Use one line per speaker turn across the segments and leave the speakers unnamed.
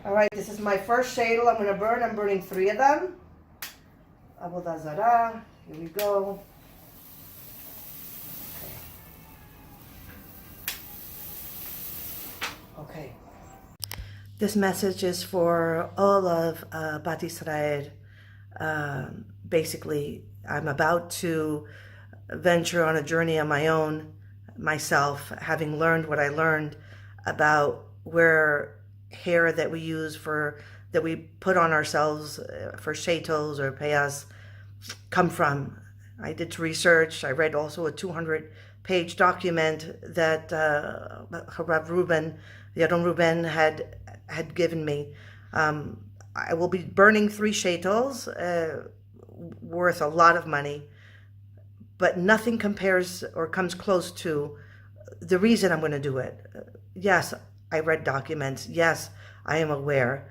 All right, this is my first sheitel I'm going to burn. I'm burning 3 of them. Avodah Zarah. Here we go. Okay. This message is for all of Bat Yisrael. Basically, I'm about to venture on a journey on my own, myself, having learned what I learned about where hair that we use that we put on ourselves for sheitels or payas come from. I did research. I read also a 200-page document that Reuven, Yaron had given me. I will be burning 3 sheitels, worth a lot of money, but nothing compares or comes close to the reason I'm going to do it. Yes, I read documents. Yes, I am aware.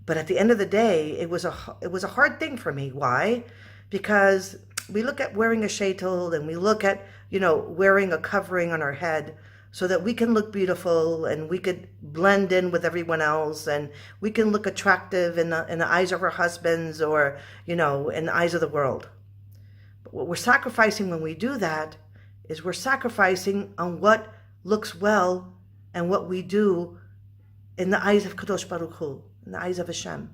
But at the end of the day, it was a hard thing for me. Why? Because we look at wearing a sheitel and we look at, wearing a covering on our head so that we can look beautiful and we could blend in with everyone else and we can look attractive in the eyes of our husbands or, in the eyes of the world. But what we're sacrificing when we do that is we're sacrificing on what looks well and what we do in the eyes of Kadosh Baruch Hu, in the eyes of Hashem.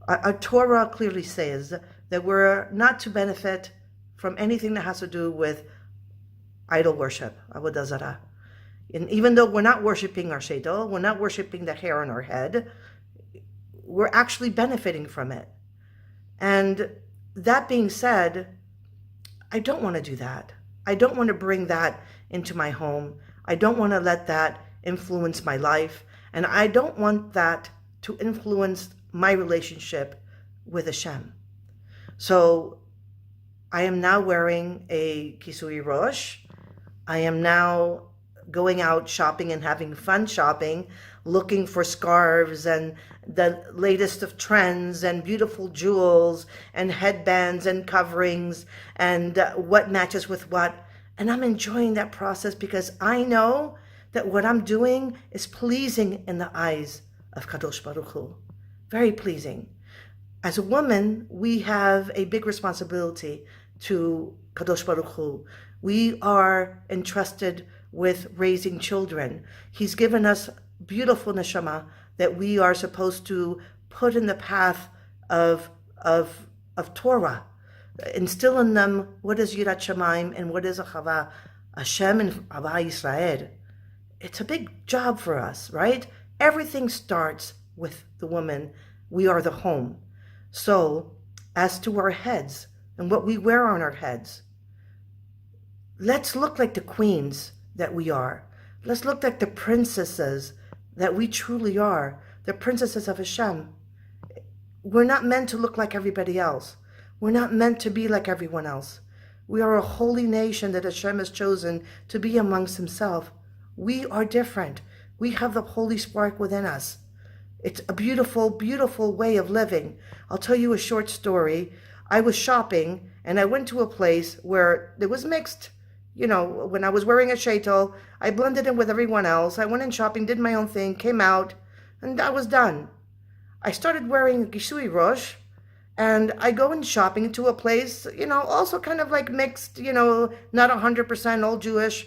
Our Torah clearly says that we're not to benefit from anything that has to do with idol worship, Avodah Zarah. And even though we're not worshiping our sheitel, we're not worshiping the hair on our head, we're actually benefiting from it. And that being said, I don't want to do that. I don't want to bring that into my home. I don't want to let that influence my life. And I don't want that to influence my relationship with Hashem. So I am now wearing a kisui rosh. I am now going out shopping and having fun shopping, looking for scarves and the latest of trends and beautiful jewels and headbands and coverings and what matches with what. And I'm enjoying that process because I know that what I'm doing is pleasing in the eyes of Kadosh Baruch Hu. Very pleasing. As a woman, we have a big responsibility to Kadosh Baruch Hu. We are entrusted with raising children. He's given us beautiful neshama that we are supposed to put in the path of Torah. Instill in them what is Yirat Shamayim and what is Achava Hashem and Ava Yisrael. It's a big job for us, right? Everything starts with the woman. We are the home. So, as to our heads and what we wear on our heads, let's look like the queens that we are. Let's look like the princesses that we truly are, the princesses of Hashem. We're not meant to look like everybody else. We're not meant to be like everyone else. We are a holy nation that Hashem has chosen to be amongst himself. We are different. We have the Holy Spark within us. It's a beautiful, beautiful way of living. I'll tell you a short story. I was shopping and I went to a place where it was mixed. When I was wearing a sheitel, I blended in with everyone else. I went in shopping, did my own thing, came out, and I was done. I started wearing a kisui rosh, and I go in shopping to a place, also kind of like mixed, not 100% all Jewish.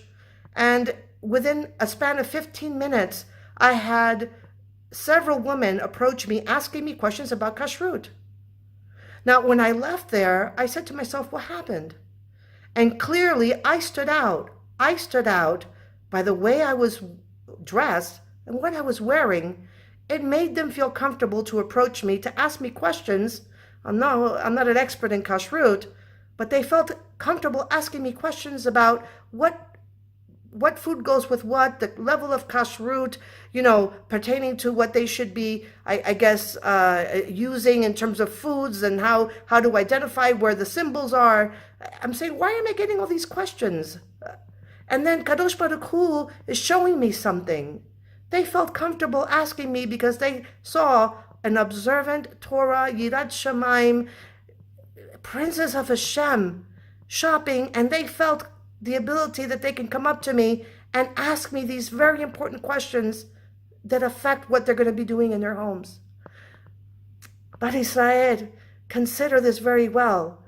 And within a span of 15 minutes, I had several women approach me asking me questions about kashrut. Now, when I left there, I said to myself, what happened? And clearly, I stood out. I stood out by the way I was dressed and what I was wearing. It made them feel comfortable to approach me, to ask me questions. I'm not an expert in kashrut, but they felt comfortable asking me questions about what food goes with what, the level of kashrut, pertaining to what they should be, I guess, using in terms of foods and how to identify where the symbols are. I'm saying, why am I getting all these questions? And then Kadosh Baruch Hu is showing me something. They felt comfortable asking me because they saw an observant Torah, Yirat Shamayim, princess of Hashem, shopping, and they felt the ability that they can come up to me and ask me these very important questions that affect what they're going to be doing in their homes. But Israel, consider this very well.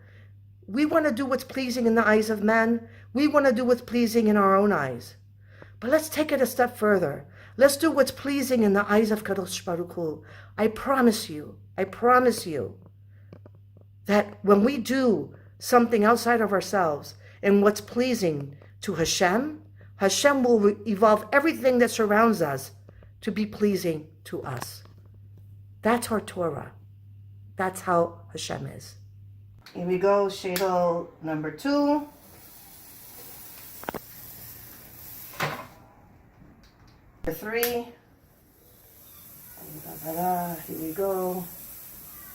We want to do what's pleasing in the eyes of men. We want to do what's pleasing in our own eyes. But let's take it a step further. Let's do what's pleasing in the eyes of Kadosh Baruch Hu. I promise you that when we do something outside of ourselves and what's pleasing to Hashem, Hashem will evolve everything that surrounds us to be pleasing to us. That's our Torah. That's how Hashem is. Here we go, Sheitel number 2. Number 3. Here we go.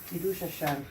Kiddush Hashem.